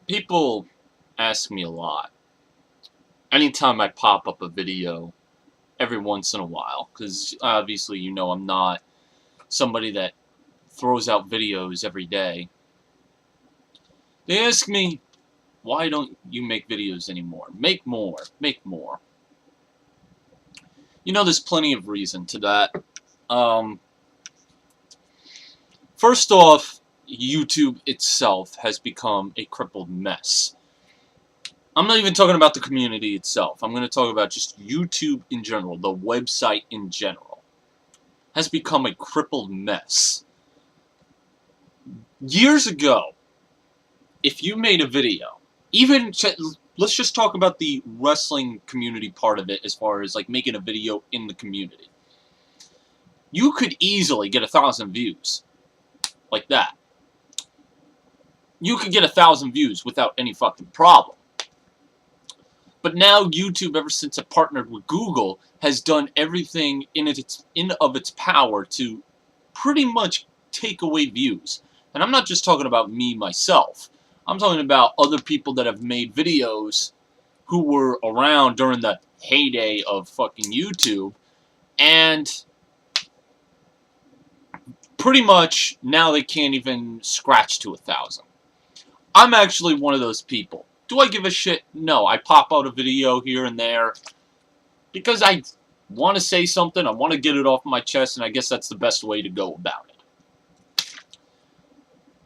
People ask me a lot anytime I pop up a video every once in a while, because obviously you know I'm not somebody that throws out videos every day. They ask me, why don't you make videos anymore? Make more, make more. You know, there's plenty of reason to that. Um, First off, YouTube itself has become a crippled mess. I'm not even talking about the community itself. I'm going to talk about just YouTube in general, the website in general. Has become a crippled mess. Years ago, if you made a video, let's just talk about the wrestling community part of it as far as like making a video in the community. You could easily get 1,000 views. Like that. You could get 1,000 views without any fucking problem. But now YouTube, ever since it partnered with Google, has done everything in of its power to pretty much take away views. And I'm not just talking about me, myself. I'm talking about other people that have made videos who were around during the heyday of fucking YouTube. And pretty much now they can't even scratch to 1,000. I'm actually one of those people. Do I give a shit? No, I pop out a video here and there because I want to say something, I want to get it off my chest, and I guess that's the best way to go about it.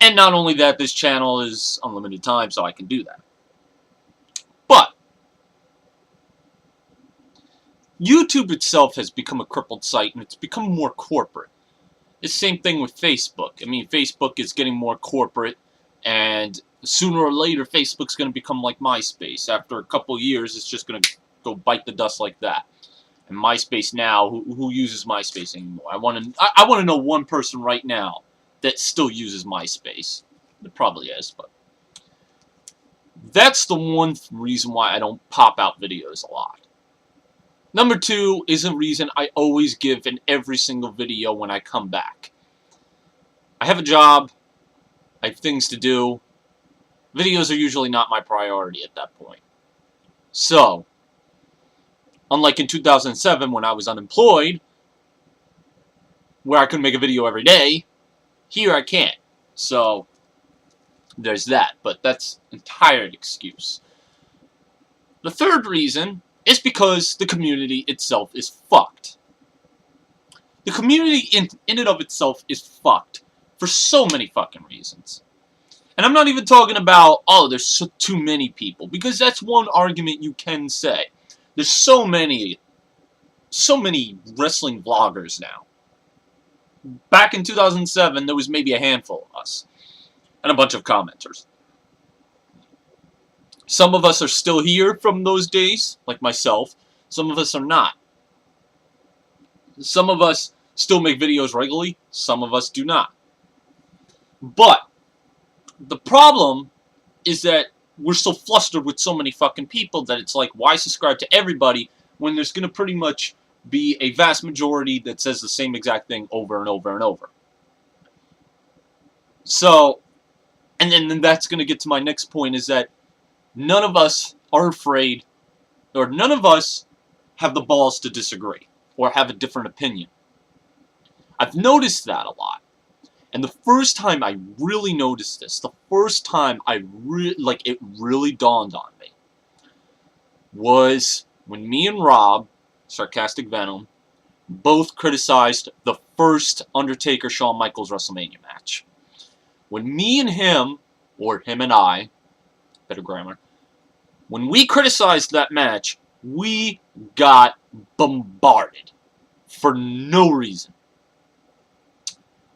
And not only that, this channel is unlimited time, so I can do that. But YouTube itself has become a crippled site, and it's become more corporate. It's the same thing with Facebook. I mean, Facebook is getting more corporate, and sooner or later, Facebook's going to become like MySpace. After a couple of years, it's just going to go bite the dust like that. And MySpace now, who uses MySpace anymore? I want to know one person right now that still uses MySpace. There probably is, but that's the one reason why I don't pop out videos a lot. Number two is a reason I always give in every single video when I come back. I have a job. I have things to do. Videos are usually not my priority at that point. So, unlike in 2007 when I was unemployed, where I couldn't make a video every day, here I can't. So, there's that. But that's an entire excuse. The third reason is because the community itself is fucked. The community in and of itself is fucked for so many fucking reasons. And I'm not even talking about, oh, there's too many people, because that's one argument you can say. There's so many wrestling vloggers now. Back in 2007, there was maybe a handful of us, and a bunch of commenters. Some of us are still here from those days, like myself. Some of us are not. Some of us still make videos regularly. Some of us do not. But the problem is that we're so flustered with so many fucking people that it's like, why subscribe to everybody when there's going to pretty much be a vast majority that says the same exact thing over and over and over. So, and then that's going to get to my next point, is that none of us are afraid, or none of us have the balls to disagree or have a different opinion. I've noticed that a lot. And the first time I really noticed this, the first time it really dawned on me, was when me and Rob, Sarcastic Venom, both criticized the first Undertaker-Shawn Michaels WrestleMania match. When me and him, or him and I, better grammar, when we criticized that match, we got bombarded for no reason.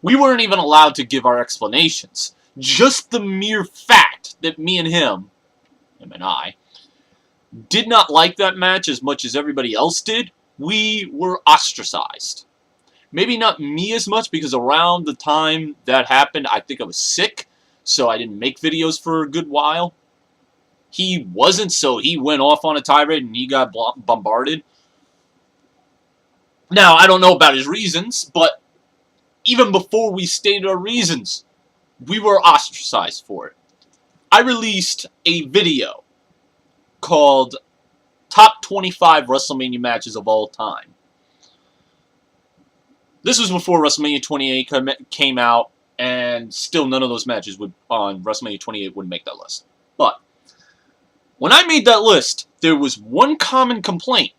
We weren't even allowed to give our explanations. Just the mere fact that me and him and I, did not like that match as much as everybody else did, we were ostracized. Maybe not me as much, because around the time that happened, I think I was sick, so I didn't make videos for a good while. He wasn't, so he went off on a tirade and he got bombarded. Now, I don't know about his reasons, but even before we stated our reasons, we were ostracized for it. I released a video called Top 25 WrestleMania Matches of All Time. This was before WrestleMania 28 came out, and still none of those matches on WrestleMania 28 would make that list. But when I made that list, there was one common complaint.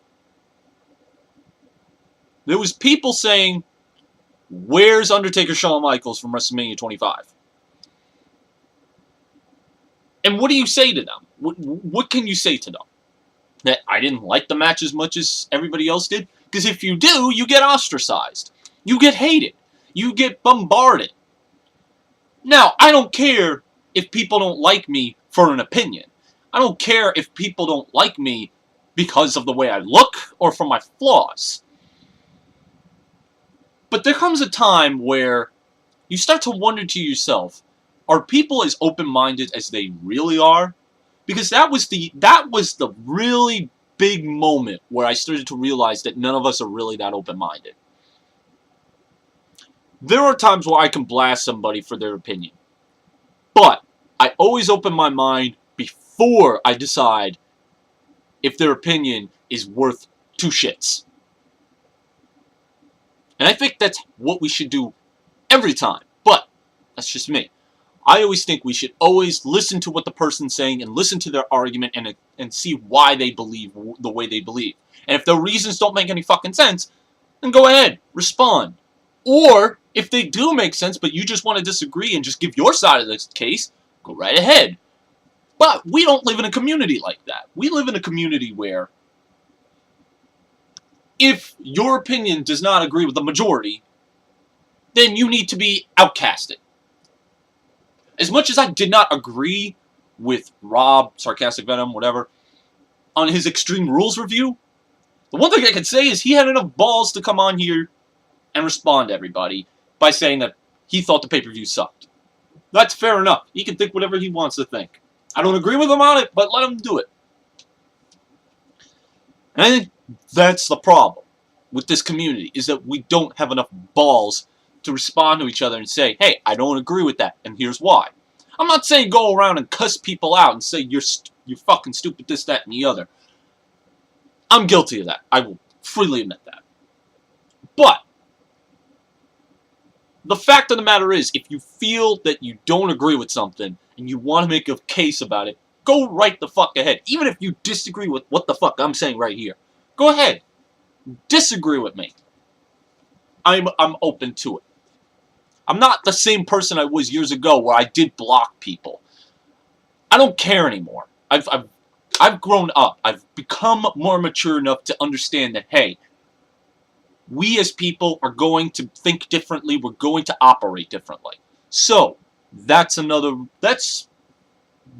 There was people saying, where's Undertaker Shawn Michaels from WrestleMania 25? And what do you say to them? What can you say to them? That I didn't like the match as much as everybody else did? Because if you do, you get ostracized. You get hated. You get bombarded. Now, I don't care if people don't like me for an opinion. I don't care if people don't like me because of the way I look or for my flaws. But there comes a time where you start to wonder to yourself, are people as open-minded as they really are? Because that was the really big moment where I started to realize that none of us are really that open-minded. There are times where I can blast somebody for their opinion. But I always open my mind before I decide if their opinion is worth two shits. And I think that's what we should do every time. But that's just me. I always think we should always listen to what the person's saying and listen to their argument and see why they believe the way they believe. And if their reasons don't make any fucking sense, then go ahead, respond. Or, if they do make sense, but you just want to disagree and just give your side of the case, go right ahead. But we don't live in a community like that. We live in a community where if your opinion does not agree with the majority, then you need to be outcasted. As much as I did not agree with Rob, Sarcastic Venom, whatever, on his Extreme Rules review, the one thing I can say is he had enough balls to come on here and respond to everybody by saying that he thought the pay-per-view sucked. That's fair enough. He can think whatever he wants to think. I don't agree with him on it, but let him do it. And I think that's the problem with this community, is that we don't have enough balls to respond to each other and say, hey, I don't agree with that, and here's why. I'm not saying go around and cuss people out and say you're fucking stupid, this, that, and the other. I'm guilty of that. I will freely admit that. But the fact of the matter is, if you feel that you don't agree with something and you want to make a case about it, go right the fuck ahead. Even if you disagree with what the fuck I'm saying right here. Go ahead. Disagree with me. I'm open to it. I'm not the same person I was years ago where I did block people. I don't care anymore. I've grown up. I've become more mature enough to understand that, hey, we as people are going to think differently. We're going to operate differently. So, that's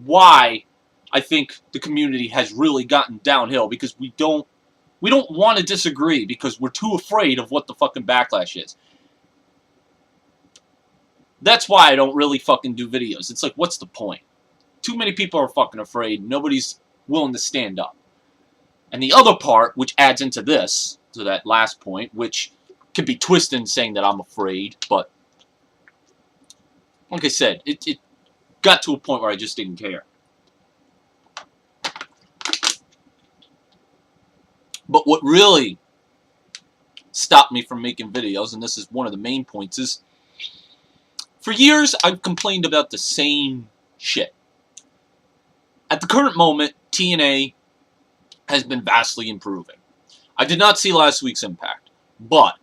why I think the community has really gotten downhill, because we don't want to disagree because we're too afraid of what the fucking backlash is. That's why I don't really fucking do videos. It's like, what's the point? Too many people are fucking afraid. Nobody's willing to stand up. And the other part, which adds into this, to that last point, which could be twisted in saying that I'm afraid, but like I said, it got to a point where I just didn't care. But what really stopped me from making videos, and this is one of the main points, is for years I've complained about the same shit. At the current moment, TNA has been vastly improving. I did not see last week's Impact, but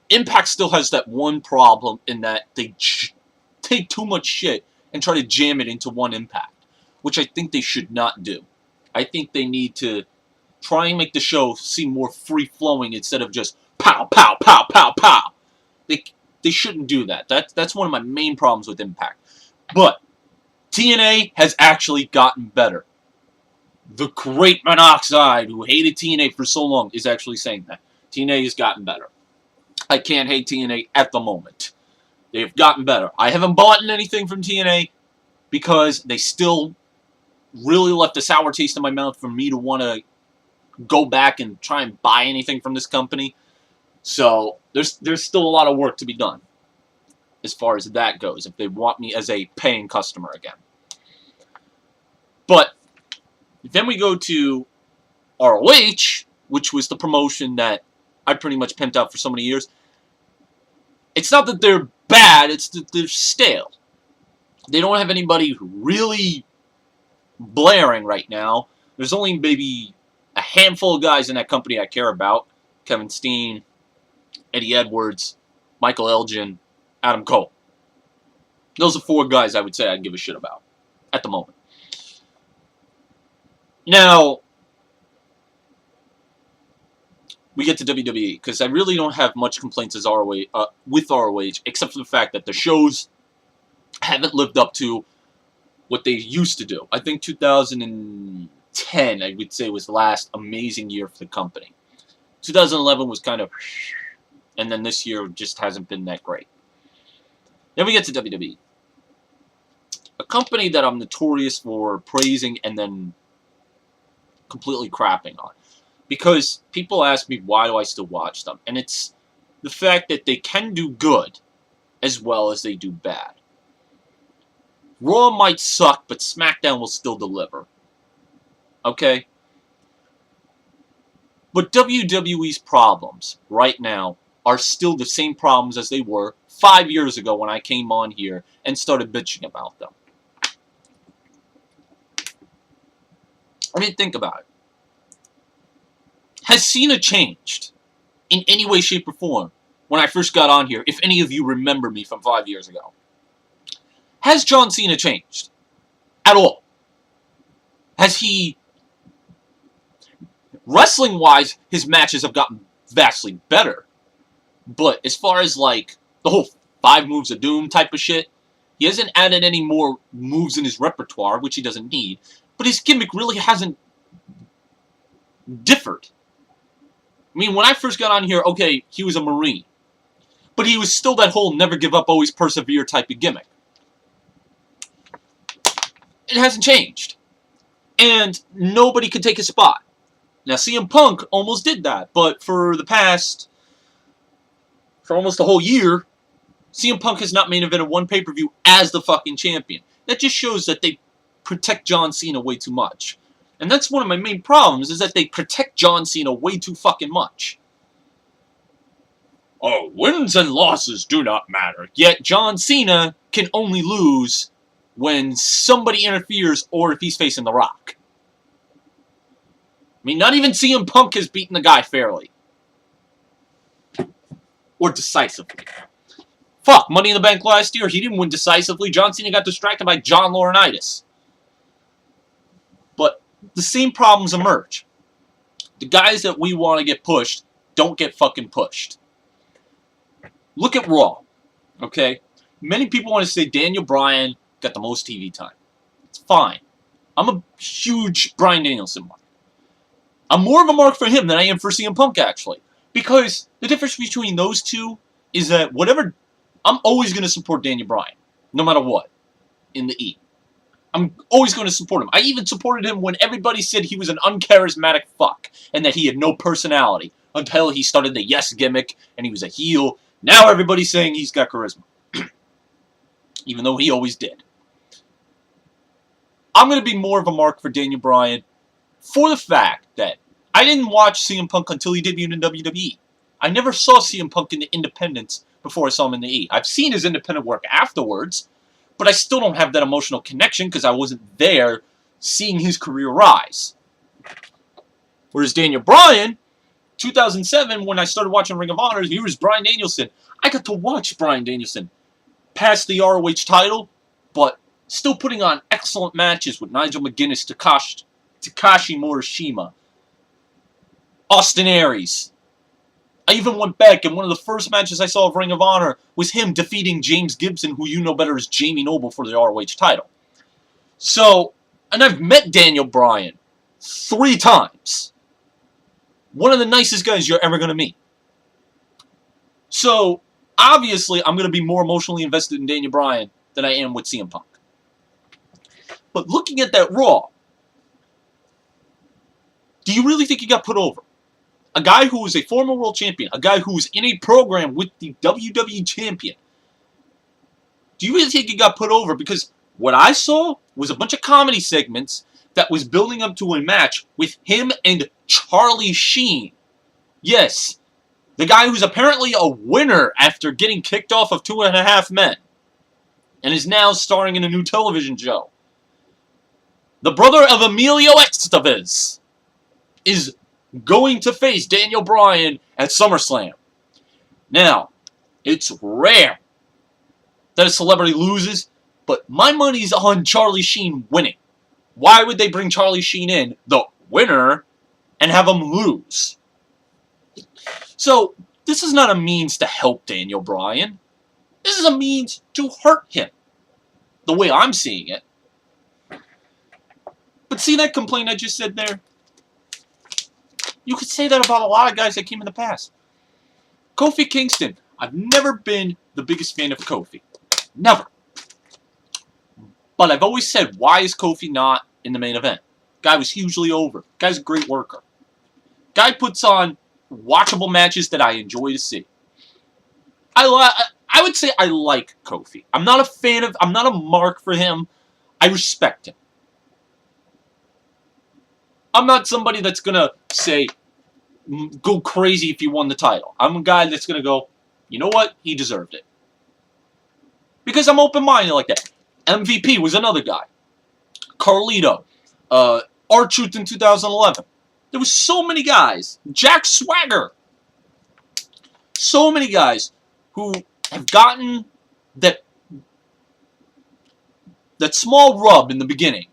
Impact still has that one problem in that they take too much shit and try to jam it into one Impact, which I think they should not do. I think they need to try and make the show seem more free-flowing instead of just pow, pow, pow, pow, pow. They shouldn't do that. That's one of my main problems with Impact. But TNA has actually gotten better. The great Monoxide, who hated TNA for so long, is actually saying that. TNA has gotten better. I can't hate TNA at the moment. They've gotten better. I haven't bought anything from TNA because they still really left a sour taste in my mouth for me to want to go back and try and buy anything from this company. So there's still a lot of work to be done as far as that goes, if they want me as a paying customer again. Then we go to ROH, which was the promotion that I pretty much pimped out for so many years. It's not that they're bad, it's that they're stale. They don't have anybody really blaring right now. There's only maybe a handful of guys in that company I care about. Kevin Steen, Eddie Edwards, Michael Elgin, Adam Cole. Those are 4 guys I would say I'd give a shit about at the moment. Now, we get to WWE, because I really don't have much complaints as with ROH, except for the fact that the shows haven't lived up to what they used to do. I think 2010, I would say, was the last amazing year for the company. 2011 was kind of, and then this year just hasn't been that great. Then we get to WWE. A company that I'm notorious for praising and then completely crapping on. Because people ask me, why do I still watch them? And it's the fact that they can do good as well as they do bad. Raw might suck, but SmackDown will still deliver. Okay? But WWE's problems right now are still the same problems as they were 5 years ago when I came on here and started bitching about them. I mean, think about it. Has Cena changed in any way, shape, or form when I first got on here, if any of you remember me from 5 years ago? Has John Cena changed at all? Has he... Wrestling-wise, his matches have gotten vastly better. But as far as, like, the whole 5 moves of doom type of shit, he hasn't added any more moves in his repertoire, which he doesn't need. But his gimmick really hasn't differed. I mean, when I first got on here, okay, he was a Marine. But he was still that whole never give up, always persevere type of gimmick. It hasn't changed. And nobody could take his spot. Now, CM Punk almost did that, but for almost a whole year, CM Punk has not main evented one pay-per-view as the fucking champion. That just shows that they protect John Cena way too much. And that's one of my main problems, is that they protect John Cena way too fucking much. Oh, wins and losses do not matter. Yet John Cena can only lose when somebody interferes or if he's facing The Rock. I mean, not even CM Punk has beaten the guy fairly. Or decisively. Fuck, Money in the Bank last year, he didn't win decisively. John Cena got distracted by John Laurinaitis. But the same problems emerge. The guys that we want to get pushed don't get fucking pushed. Look at Raw. Okay? Many people want to say Daniel Bryan got the most TV time. It's fine. I'm a huge Bryan Danielson mark. I'm more of a mark for him than I am for CM Punk, actually. Because the difference between those two is that whatever... I'm always going to support Daniel Bryan, no matter what, in the E. I'm always going to support him. I even supported him when everybody said he was an uncharismatic fuck and that he had no personality until he started the yes gimmick and he was a heel. Now everybody's saying he's got charisma. Even though he always did. I'm going to be more of a mark for Daniel Bryan for the fact that I didn't watch CM Punk until he debuted in WWE. I never saw CM Punk in the independents before I saw him in the E. I've seen his independent work afterwards, but I still don't have that emotional connection because I wasn't there seeing his career rise. Whereas Daniel Bryan, 2007, when I started watching Ring of Honor, he was Bryan Danielson. I got to watch Bryan Danielson pass the ROH title, but still putting on excellent matches with Nigel McGuinness, Takashi Morishima, Austin Aries. I even went back, and one of the first matches I saw of Ring of Honor was him defeating James Gibson, who you know better as Jamie Noble, for the ROH title. So, and I've met Daniel Bryan 3 times. One of the nicest guys you're ever going to meet. So, obviously, I'm going to be more emotionally invested in Daniel Bryan than I am with CM Punk. But looking at that Raw, do you really think he got put over? A guy who was a former world champion, a guy who was in a program with the WWE champion. Do you really think he got put over? Because what I saw was a bunch of comedy segments that was building up to a match with him and Charlie Sheen. Yes, the guy who's apparently a winner after getting kicked off of 2.5 Men and is now starring in a new television show. The brother of Emilio Estevez is going to face Daniel Bryan at SummerSlam. Now, it's rare that a celebrity loses, but my money's on Charlie Sheen winning. Why would they bring Charlie Sheen in, the winner, and have him lose? So, this is not a means to help Daniel Bryan. This is a means to hurt him. The way I'm seeing it. But see that complaint I just said there? You could say that about a lot of guys that came in the past. Kofi Kingston. I've never been the biggest fan of Kofi. Never. But I've always said, why is Kofi not in the main event? Guy was hugely over. Guy's a great worker. Guy puts on watchable matches that I enjoy to see. I would say I like Kofi. I'm not a fan of, I'm not a mark for him. I respect him. I'm not somebody that's going to say, go crazy if he won the title. I'm a guy that's going to go, you know what? He deserved it. Because I'm open-minded like that. MVP was another guy. Carlito. R-Truth in 2011. There was so many guys. Jack Swagger. So many guys who have gotten that small rub in the beginning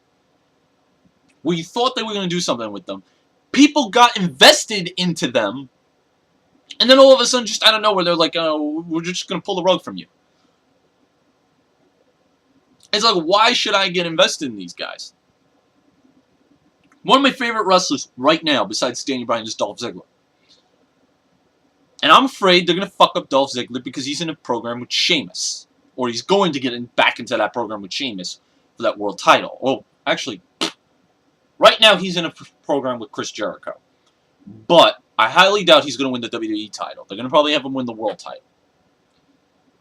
where you thought they were going to do something with them. People got invested into them, and then all of a sudden, just out of nowhere, they're like, oh, we're just going to pull the rug from you. It's like, why should I get invested in these guys? One of my favorite wrestlers right now, besides Daniel Bryan, is Dolph Ziggler. And I'm afraid they're going to fuck up Dolph Ziggler because he's in a program with Sheamus. Or he's going to get back into that program with Sheamus for that world title. Well, actually, right now he's in a program with Chris Jericho. But I highly doubt he's going to win the WWE title. They're going to probably have him win the world title.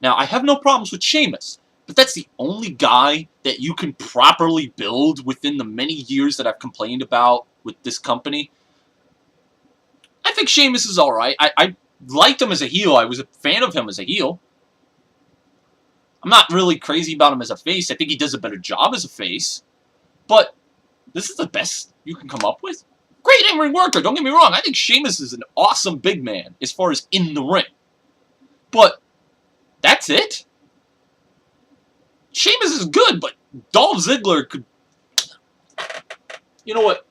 Now, I have no problems with Sheamus. But that's the only guy that you can properly build within the many years that I've complained about with this company. I think Sheamus is alright. I liked him as a heel. I was a fan of him as a heel. I'm not really crazy about him as a face. I think he does a better job as a face. But this is the best you can come up with? Great in-ring worker, don't get me wrong. I think Sheamus is an awesome big man as far as in the ring. But that's it? Sheamus is good, but Dolph Ziggler could... You know what?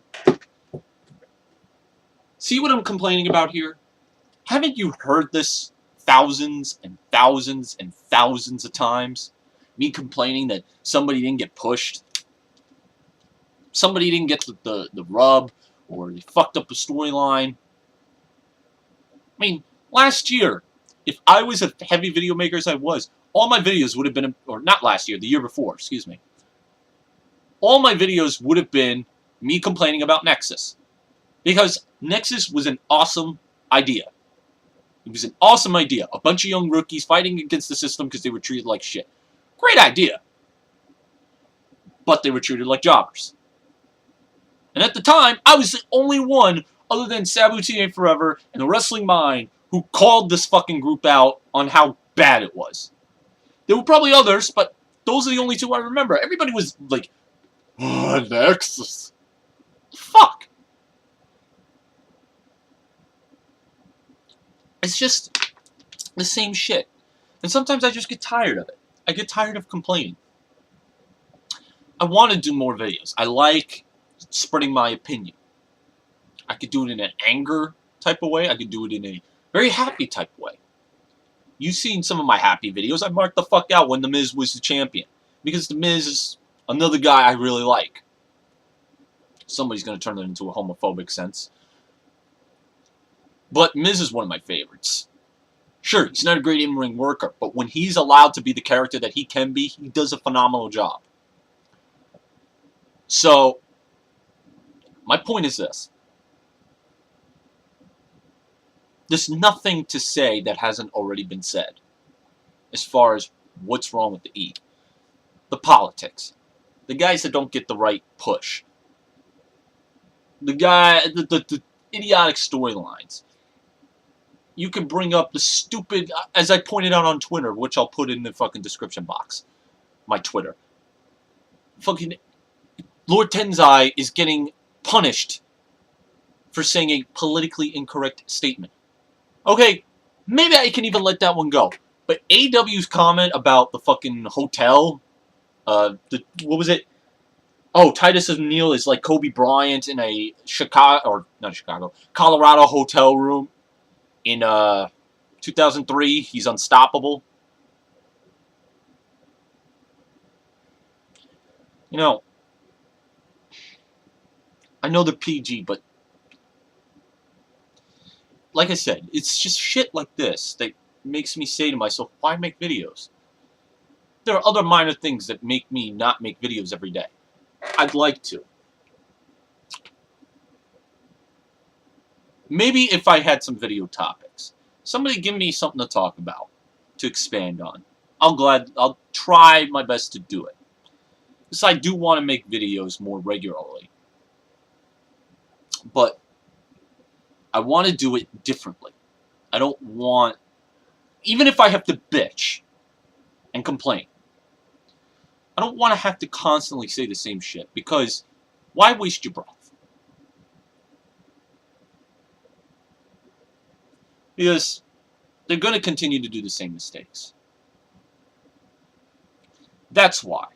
See what I'm complaining about here? Haven't you heard this thousands and thousands and thousands of times? Me complaining that somebody didn't get pushed? Somebody didn't get the rub, or they fucked up a storyline? I mean, last year, if I was a heavy video maker as I was, all my videos would have been, or not last year, the year before, excuse me. All my videos would have been me complaining about Nexus. Because Nexus was an awesome idea. It was an awesome idea. A bunch of young rookies fighting against the system because they were treated like shit. Great idea. But they were treated like jobbers. And at the time, I was the only one, other than Sabu Forever and the Wrestling Mind, who called this fucking group out on how bad it was. There were probably others, but those are the only two I remember. Everybody was like, oh, Nexus. Fuck. It's just the same shit. And sometimes I just get tired of it. I get tired of complaining. I want to do more videos. I like spreading my opinion. I could do it in an anger type of way. I could do it in a very happy type of way. You've seen some of my happy videos. I marked the fuck out when The Miz was the champion. Because The Miz is another guy I really like. Somebody's going to turn it into a homophobic sense. But Miz is one of my favorites. Sure, he's not a great in-ring worker, but when he's allowed to be the character that he can be, he does a phenomenal job. So, my point is this. There's nothing to say that hasn't already been said as far as what's wrong with the E. The politics. The guys that don't get the right push. the idiotic storylines. You can bring up the stupid, as I pointed out on Twitter, which I'll put in the fucking description box. My Twitter. Fucking Lord Tensai is getting punished for saying a politically incorrect statement. Okay, maybe I can even let that one go. But AW's comment about the fucking hotel, what was it? Oh, Titus O'Neil is like Kobe Bryant in a Colorado hotel room in 2003. He's unstoppable. You know, I know they're PG, but like I said, it's just shit like this that makes me say to myself, why make videos? There are other minor things that make me not make videos every day. I'd like to. Maybe if I had some video topics. Somebody give me something to talk about, to expand on. I'll try my best to do it. Because I do want to make videos more regularly. But I want to do it differently. I don't want, even if I have to bitch and complain, I don't want to have to constantly say the same shit, because why waste your breath? Because they're going to continue to do the same mistakes. That's why.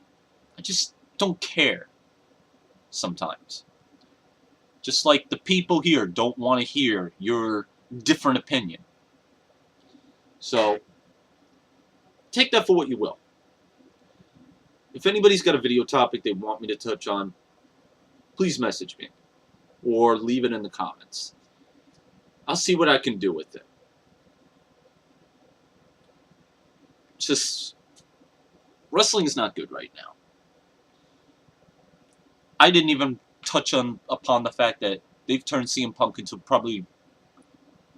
I just don't care sometimes. Just like the people here don't want to hear your different opinion. So, take that for what you will. If anybody's got a video topic they want me to touch on, please message me. Or leave it in the comments. I'll see what I can do with it. Just, wrestling is not good right now. I didn't even touch upon the fact that they've turned CM Punk into probably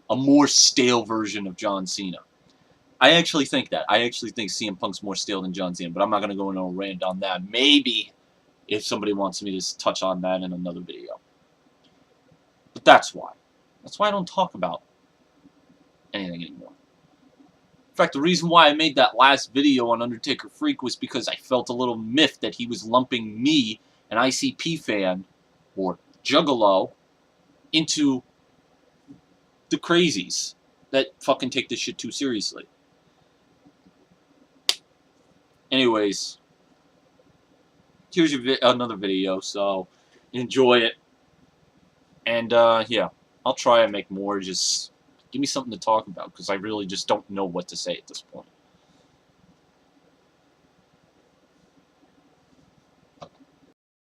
a more stale version of John Cena. I actually think that. I actually think CM Punk's more stale than John Cena, but I'm not going to go into a rant on that. Maybe if somebody wants me to touch on that in another video. But that's why. That's why I don't talk about anything anymore. In fact, the reason why I made that last video on Undertaker Freak was because I felt a little miffed that he was lumping me, an ICP fan, or Juggalo, into the crazies that fucking take this shit too seriously. Anyways, here's your another video, so enjoy it. And, yeah, I'll try and make more. Just give me something to talk about, because I really just don't know what to say at this point.